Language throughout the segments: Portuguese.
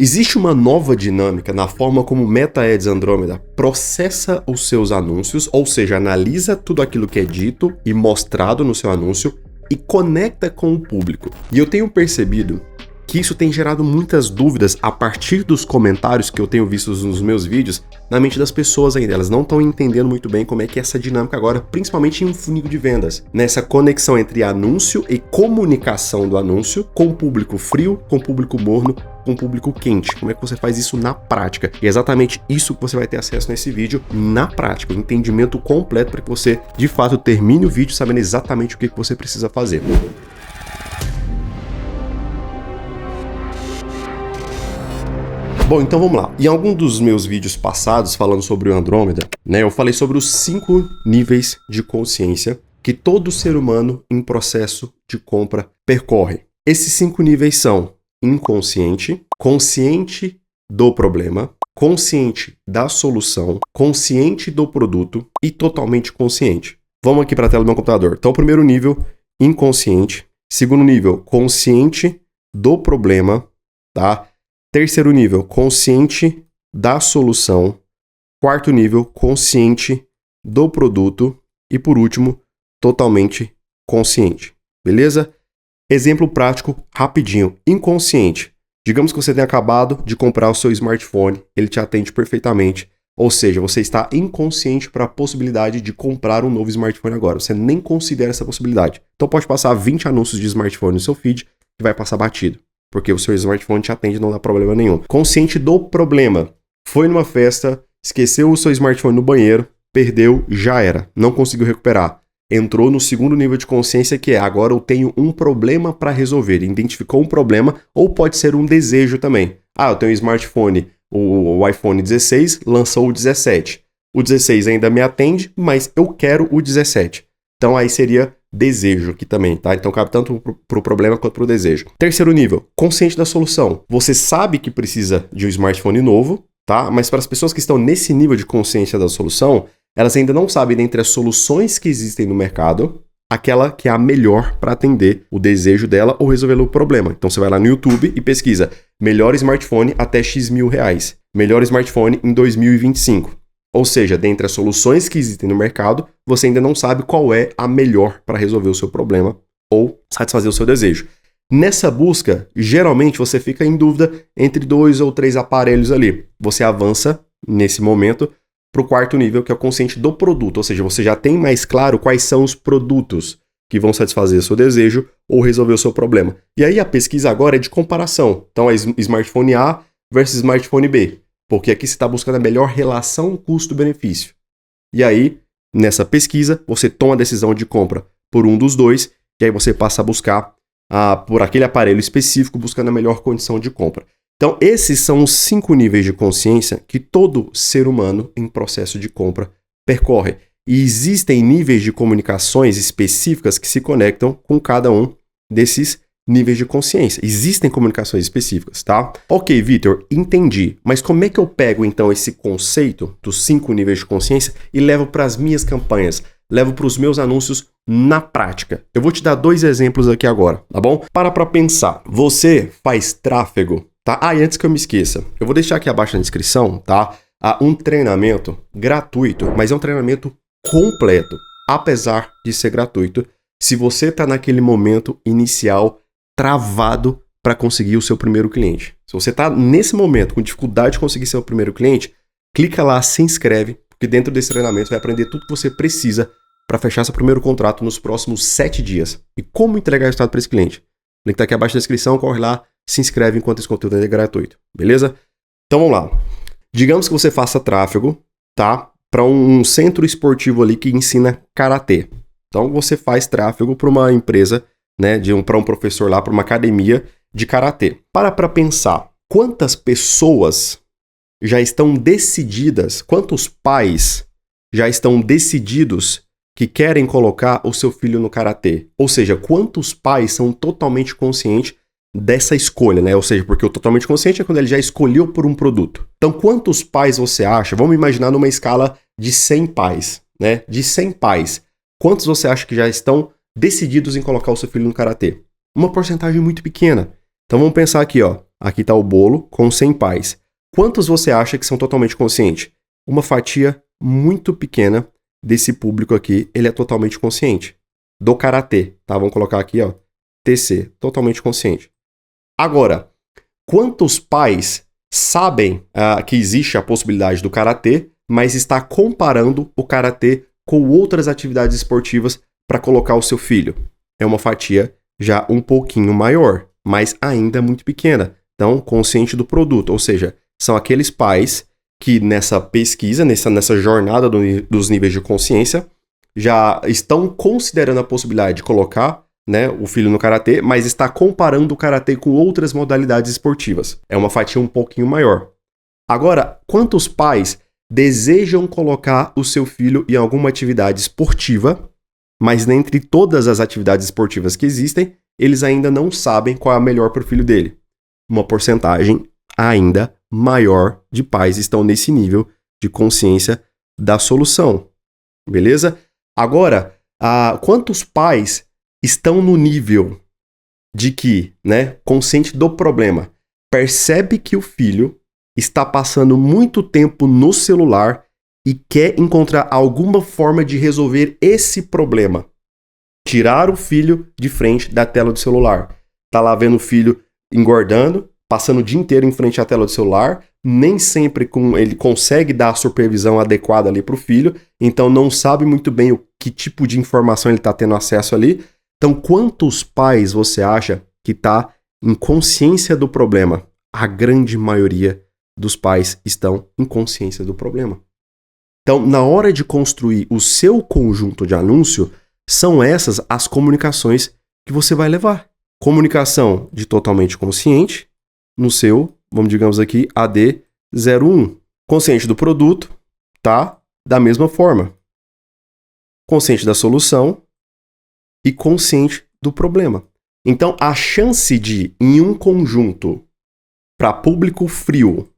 Existe uma nova dinâmica na forma como o Meta Ads Andrômeda processa os seus anúncios, ou seja, analisa tudo aquilo que é dito e mostrado no seu anúncio e conecta com o público. E eu tenho percebido que isso tem gerado muitas dúvidas a partir dos comentários que eu tenho visto nos meus vídeos na mente das pessoas ainda. Elas não estão entendendo muito bem como é que é essa dinâmica agora, principalmente em um funil de vendas. Nessa conexão entre anúncio e comunicação do anúncio com o público frio, com o público morno, com o público quente. Como é que você faz isso na prática? E é exatamente isso que você vai ter acesso nesse vídeo na prática, o entendimento completo para que você, de fato, termine o vídeo sabendo exatamente o que você precisa fazer. Bom, então vamos lá. Em algum dos meus vídeos passados falando sobre o Andrômeda, eu falei sobre os 5 níveis de consciência que todo ser humano em processo de compra percorre. Esses 5 níveis são inconsciente, consciente do problema, consciente da solução, consciente do produto e totalmente consciente. Vamos aqui para a tela do meu computador. Então, o primeiro nível, inconsciente. Segundo nível, consciente do problema, tá? Terceiro nível, consciente da solução. Quarto nível, consciente do produto. E por último, totalmente consciente. Beleza? Exemplo prático, rapidinho. Inconsciente. Digamos que você tenha acabado de comprar o seu smartphone, ele te atende perfeitamente. Ou seja, você está inconsciente para a possibilidade de comprar um novo smartphone agora. Você nem considera essa possibilidade. Então pode passar 20 anúncios de smartphone no seu feed e vai passar batido. Porque o seu smartphone te atende, não dá problema nenhum. Consciente do problema. Foi numa festa, esqueceu o seu smartphone no banheiro, perdeu, já era. Não conseguiu recuperar. Entrou no segundo nível de consciência, que é agora eu tenho um problema para resolver. Identificou um problema, ou pode ser um desejo também. Eu tenho um smartphone, o iPhone 16, lançou o 17. O 16 ainda me atende, mas eu quero o 17. Então aí seria desejo aqui também, tá? Então cabe tanto para o problema quanto para o desejo. Terceiro nível, consciente da solução. Você sabe que precisa de um smartphone novo, tá? Mas para as pessoas que estão nesse nível de consciência da solução, elas ainda não sabem, dentre as soluções que existem no mercado, aquela que é a melhor para atender o desejo dela ou resolver o problema. Então você vai lá no YouTube e pesquisa melhor smartphone até X mil reais. Melhor smartphone em 2025. Ou seja, dentre as soluções que existem no mercado, você ainda não sabe qual é a melhor para resolver o seu problema ou satisfazer o seu desejo. Nessa busca, geralmente você fica em dúvida entre 2 ou 3 aparelhos ali. Você avança, nesse momento, para o quarto nível, que é o consciente do produto. Ou seja, você já tem mais claro quais são os produtos que vão satisfazer o seu desejo ou resolver o seu problema. E aí a pesquisa agora é de comparação. Então é smartphone A versus smartphone B. Porque aqui você está buscando a melhor relação custo-benefício. E aí, nessa pesquisa, você toma a decisão de compra por um dos dois, e aí você passa a buscar por aquele aparelho específico, buscando a melhor condição de compra. Então, esses são os 5 níveis de consciência que todo ser humano em processo de compra percorre. E existem níveis de comunicações específicas que se conectam com cada um desses níveis de consciência. Existem comunicações específicas, tá? Ok, Vitor, entendi. Mas como é que eu pego, então, esse conceito dos 5 níveis de consciência e levo para as minhas campanhas? Levo para os meus anúncios na prática. Eu vou te dar 2 exemplos aqui agora, tá bom? Para pensar. Você faz tráfego, tá? E antes que eu me esqueça, eu vou deixar aqui abaixo na descrição, tá? Um treinamento gratuito, mas é um treinamento completo, apesar de ser gratuito. Se você está naquele momento inicial travado para conseguir o seu primeiro cliente. Se você está nesse momento com dificuldade de conseguir seu primeiro cliente, clica lá, se inscreve, porque dentro desse treinamento você vai aprender tudo que você precisa para fechar seu primeiro contrato nos próximos 7 dias. E como entregar resultado para esse cliente. O link está aqui abaixo na descrição, corre lá, se inscreve enquanto esse conteúdo é gratuito, beleza? Então vamos lá. Digamos que você faça tráfego, tá? Para um centro esportivo ali que ensina karatê. Então você faz tráfego para uma empresa, para um professor lá, para uma academia de karatê. Para pensar, quantas pessoas já estão decididas, quantos pais já estão decididos que querem colocar o seu filho no karatê? Ou seja, quantos pais são totalmente conscientes dessa escolha, né? Ou seja, porque o totalmente consciente é quando ele já escolheu por um produto. Então, quantos pais você acha? Vamos imaginar numa escala de 100 pais, né? De 100 pais, quantos você acha que já estão decididos em colocar o seu filho no karatê? Uma porcentagem muito pequena. Então vamos pensar aqui, ó. aqui está o bolo com 100 pais. Quantos você acha que são totalmente conscientes? Uma fatia muito pequena desse público aqui, ele é totalmente consciente. Do karatê, tá? Vamos colocar aqui, ó, TC, totalmente consciente. Agora, quantos pais sabem que existe a possibilidade do karatê, mas está comparando o karatê com outras atividades esportivas para colocar o seu filho? É uma fatia já um pouquinho maior, mas ainda muito pequena. Então, consciente do produto, ou seja, são aqueles pais que nessa pesquisa, nessa jornada dos níveis de consciência, já estão considerando a possibilidade de colocar, né, o filho no karatê, mas está comparando o karatê com outras modalidades esportivas. É uma fatia um pouquinho maior. Agora, quantos pais desejam colocar o seu filho em alguma atividade esportiva, mas dentre todas as atividades esportivas que existem, eles ainda não sabem qual é a melhor para o filho dele? Uma porcentagem ainda maior de pais estão nesse nível de consciência da solução. Beleza? Agora, quantos pais estão no nível de que, né, consciente do problema, percebe que o filho está passando muito tempo no celular e quer encontrar alguma forma de resolver esse problema? Tirar o filho de frente da tela do celular. Tá lá vendo o filho engordando, passando o dia inteiro em frente à tela do celular, nem sempre ele consegue dar a supervisão adequada ali para o filho, então não sabe muito bem que tipo de informação ele está tendo acesso ali. Então, quantos pais você acha que está em consciência do problema? A grande maioria dos pais estão em consciência do problema. Então, na hora de construir o seu conjunto de anúncio, são essas as comunicações que você vai levar. Comunicação de totalmente consciente no seu, digamos aqui, AD01. Consciente do produto, tá? Da mesma forma. Consciente da solução e consciente do problema. Então, a chance de, em um conjunto, para público frio,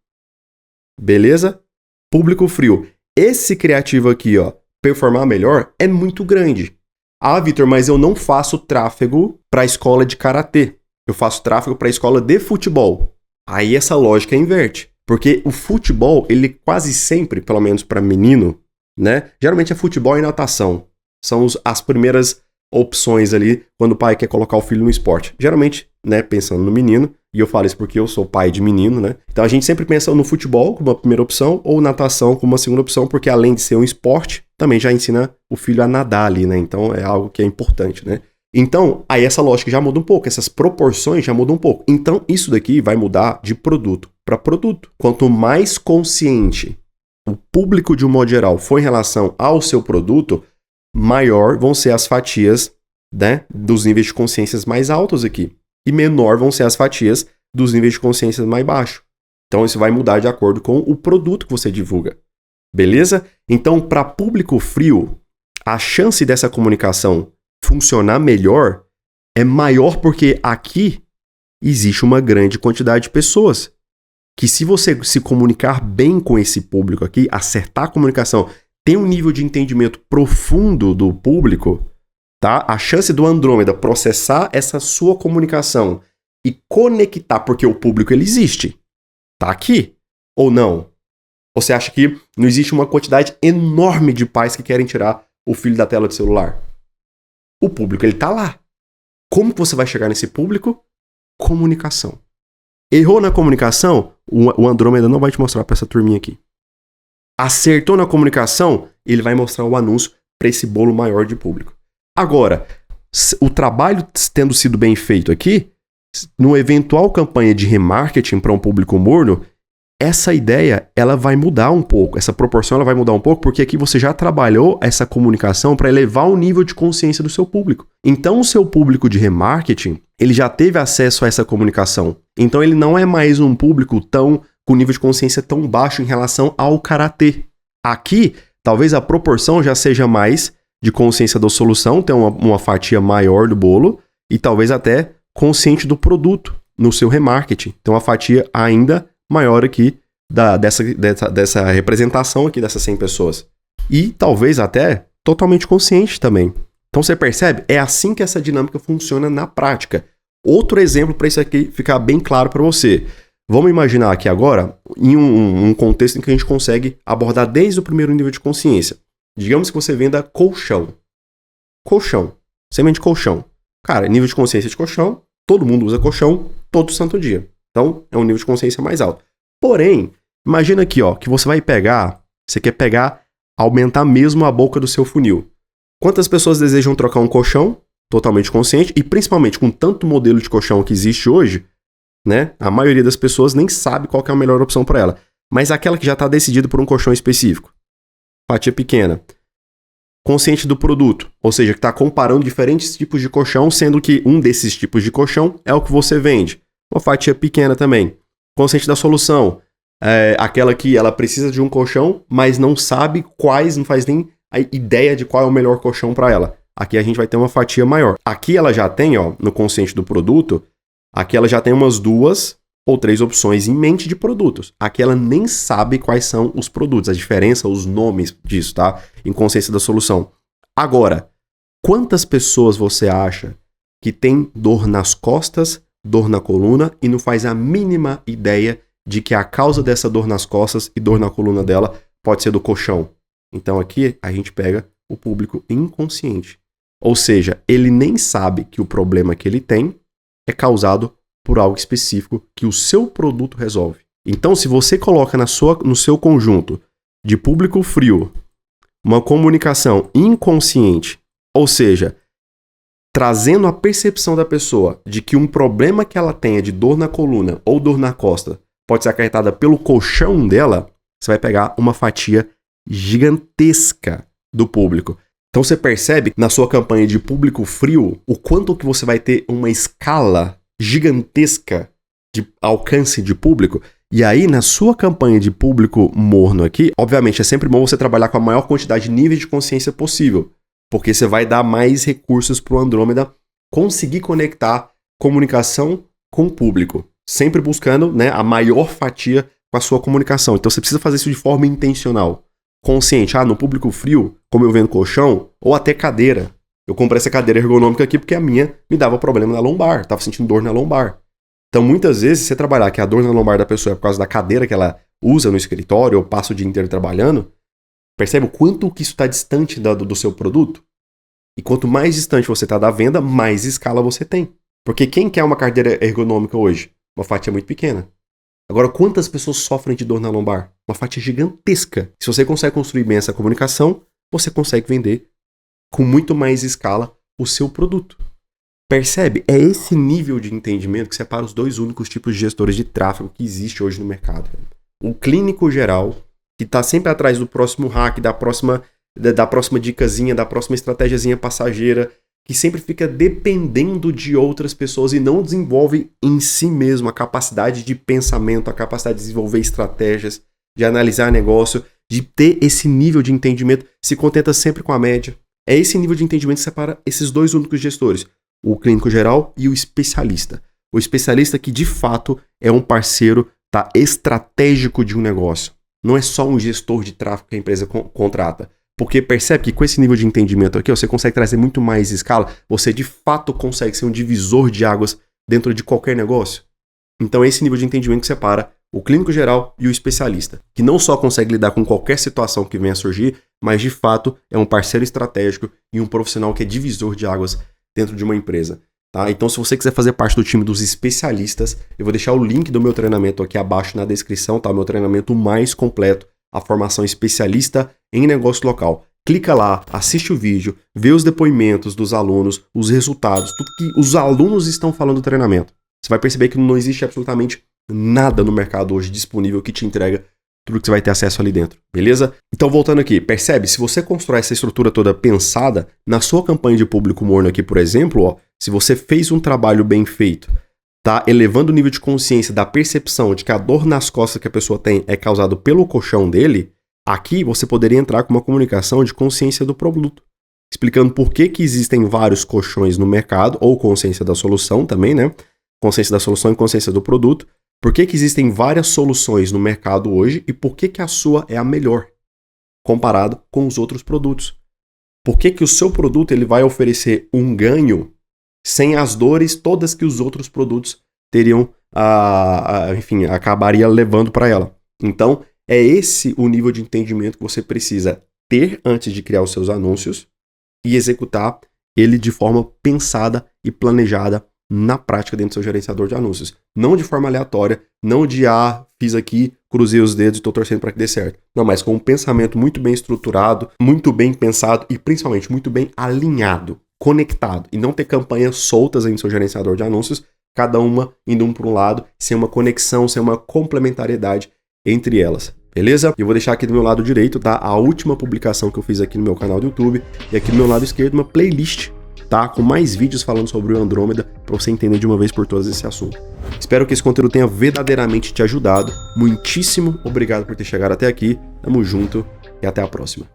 beleza? Público frio. Esse criativo aqui, ó, performar melhor é muito grande. Ah, Vitor, mas eu não faço tráfego para a escola de karatê. Eu faço tráfego para a escola de futebol. Aí essa lógica inverte. Porque o futebol, ele quase sempre, pelo menos para menino, né? Geralmente é futebol e natação. São as primeiras opções ali quando o pai quer colocar o filho no esporte. Geralmente, né, pensando no menino, e eu falo isso porque eu sou pai de menino, né? Então a gente sempre pensa no futebol como uma primeira opção ou natação como uma segunda opção, porque além de ser um esporte, também já ensina o filho a nadar ali, né? Então é algo que é importante, né? Então, aí essa lógica já muda um pouco, essas proporções já mudam um pouco. Então, isso daqui vai mudar de produto para produto. Quanto mais consciente o público, de um modo geral, for em relação ao seu produto, maior vão ser as fatias, né, dos níveis de consciências mais altos aqui. E menor vão ser as fatias dos níveis de consciência mais baixos. Então, isso vai mudar de acordo com o produto que você divulga. Beleza? Então, para público frio, a chance dessa comunicação funcionar melhor é maior porque aqui existe uma grande quantidade de pessoas que, se você se comunicar bem com esse público aqui, acertar a comunicação, ter um nível de entendimento profundo do público, tá? A chance do Andrômeda processar essa sua comunicação e conectar, porque o público ele existe, tá aqui ou não? Você acha que não existe uma quantidade enorme de pais que querem tirar o filho da tela do celular? O público, ele tá lá. Como que você vai chegar nesse público? Comunicação. Errou na comunicação? O Andrômeda não vai te mostrar para essa turminha aqui. Acertou na comunicação? Ele vai mostrar o anúncio para esse bolo maior de público. Agora, o trabalho tendo sido bem feito aqui, numa eventual campanha de remarketing para um público morno, essa ideia, ela vai mudar um pouco, essa proporção ela vai mudar um pouco, porque aqui você já trabalhou essa comunicação para elevar o nível de consciência do seu público. Então, o seu público de remarketing, ele já teve acesso a essa comunicação. Então, ele não é mais um público com nível de consciência tão baixo em relação ao karatê. Aqui, talvez a proporção já seja mais de consciência da solução, tem uma fatia maior do bolo, e talvez até consciente do produto no seu remarketing. Então, a fatia ainda maior aqui dessa representação aqui dessas 100 pessoas. E talvez até totalmente consciente também. Então você percebe? É assim que essa dinâmica funciona na prática. Outro exemplo para isso aqui ficar bem claro para você. Vamos imaginar aqui agora em um contexto em que a gente consegue abordar desde o primeiro nível de consciência. Digamos que você venda colchão. Colchão. Você vende colchão. Cara, nível de consciência de colchão, todo mundo usa colchão todo santo dia. Então, é um nível de consciência mais alto. Porém, imagina aqui, ó, que você quer pegar, aumentar mesmo a boca do seu funil. Quantas pessoas desejam trocar um colchão totalmente consciente e principalmente com tanto modelo de colchão que existe hoje, né? A maioria das pessoas nem sabe qual que é a melhor opção para ela. Mas aquela que já está decidida por um colchão específico. Fatia pequena. Consciente do produto, ou seja, que está comparando diferentes tipos de colchão, sendo que um desses tipos de colchão é o que você vende. Uma fatia pequena também. Consciente da solução, aquela que ela precisa de um colchão, mas não sabe quais, não faz nem a ideia de qual é o melhor colchão para ela. Aqui a gente vai ter uma fatia maior. Aqui ela já tem, ó, no consciente do produto, aqui ela já tem umas 2 ou 3 opções em mente de produtos. Aqui ela nem sabe quais são os produtos, a diferença, os nomes disso, tá? Em consciência da solução. Agora, quantas pessoas você acha que tem dor nas costas, dor na coluna e não faz a mínima ideia de que a causa dessa dor nas costas e dor na coluna dela pode ser do colchão? Então aqui a gente pega o público inconsciente. Ou seja, ele nem sabe que o problema que ele tem é causado por algo específico que o seu produto resolve. Então, se você coloca no seu conjunto de público frio uma comunicação inconsciente, ou seja, trazendo a percepção da pessoa de que um problema que ela tenha de dor na coluna ou dor na costa pode ser acarretada pelo colchão dela, você vai pegar uma fatia gigantesca do público. Então você percebe na sua campanha de público frio o quanto que você vai ter uma escala gigantesca de alcance de público. E aí na sua campanha de público morno aqui, obviamente é sempre bom você trabalhar com a maior quantidade de níveis de consciência possível, porque você vai dar mais recursos para o Andrômeda conseguir conectar comunicação com o público, sempre buscando, né, a maior fatia com a sua comunicação. Então você precisa fazer isso de forma intencional. Consciente, no público frio, como eu vendo colchão, ou até cadeira. Eu comprei essa cadeira ergonômica aqui porque a minha me dava problema na lombar, estava sentindo dor na lombar. Então muitas vezes, se você trabalhar que a dor na lombar da pessoa é por causa da cadeira que ela usa no escritório ou passa o dia inteiro trabalhando, percebe o quanto que isso está distante do seu produto? E quanto mais distante você está da venda, mais escala você tem. Porque quem quer uma cadeira ergonômica hoje? Uma fatia muito pequena. Agora, quantas pessoas sofrem de dor na lombar? Uma fatia gigantesca. Se você consegue construir bem essa comunicação, você consegue vender com muito mais escala o seu produto. Percebe? É esse nível de entendimento que separa os 2 únicos tipos de gestores de tráfego que existe hoje no mercado. O clínico geral, que está sempre atrás do próximo hack, da próxima dicasinha, da próxima estratégiazinha passageira, que sempre fica dependendo de outras pessoas e não desenvolve em si mesmo a capacidade de pensamento, a capacidade de desenvolver estratégias, de analisar negócio, de ter esse nível de entendimento, se contenta sempre com a média. É esse nível de entendimento que separa esses 2 únicos gestores, o clínico geral e o especialista. O especialista que de fato é um parceiro estratégico de um negócio. Não é só um gestor de tráfego que a empresa contrata. Porque percebe que com esse nível de entendimento aqui, você consegue trazer muito mais escala, você de fato consegue ser um divisor de águas dentro de qualquer negócio. Então é esse nível de entendimento que separa o clínico geral e o especialista, que não só consegue lidar com qualquer situação que venha a surgir, mas de fato é um parceiro estratégico e um profissional que é divisor de águas dentro de uma empresa. Tá? Então se você quiser fazer parte do time dos especialistas, eu vou deixar o link do meu treinamento aqui abaixo na descrição, tá? O meu treinamento mais completo, a formação especialista em negócio local. Clica lá, assiste o vídeo, vê os depoimentos dos alunos, os resultados, tudo que os alunos estão falando do treinamento. Você vai perceber que não existe absolutamente nada no mercado hoje disponível que te entrega tudo que você vai ter acesso ali dentro, beleza? Então voltando aqui, percebe? Se você constrói essa estrutura toda pensada, na sua campanha de público morno aqui, por exemplo, se você fez um trabalho bem feito, tá elevando o nível de consciência da percepção de que a dor nas costas que a pessoa tem é causada pelo colchão dele, aqui você poderia entrar com uma comunicação de consciência do produto, explicando por que existem vários colchões no mercado, ou consciência da solução também, né? Consciência da solução e consciência do produto. Por que existem várias soluções no mercado hoje e por que a sua é a melhor, comparado com os outros produtos. Por que o seu produto ele vai oferecer um ganho sem as dores todas que os outros produtos teriam, enfim, acabaria levando para ela. Então, é esse o nível de entendimento que você precisa ter antes de criar os seus anúncios e executar ele de forma pensada e planejada na prática dentro do seu gerenciador de anúncios. Não de forma aleatória, não de, fiz aqui, cruzei os dedos e estou torcendo para que dê certo. Não, mas com um pensamento muito bem estruturado, muito bem pensado e principalmente muito bem alinhado, conectado. E não ter campanhas soltas aí no seu gerenciador de anúncios, cada uma indo um para um lado, sem uma conexão, sem uma complementariedade entre elas. Beleza? Eu vou deixar aqui do meu lado direito, tá? A última publicação que eu fiz aqui no meu canal do YouTube e aqui do meu lado esquerdo uma playlist, tá? Com mais vídeos falando sobre o Andrômeda para você entender de uma vez por todas esse assunto. Espero que esse conteúdo tenha verdadeiramente te ajudado. Muitíssimo obrigado por ter chegado até aqui. Tamo junto e até a próxima.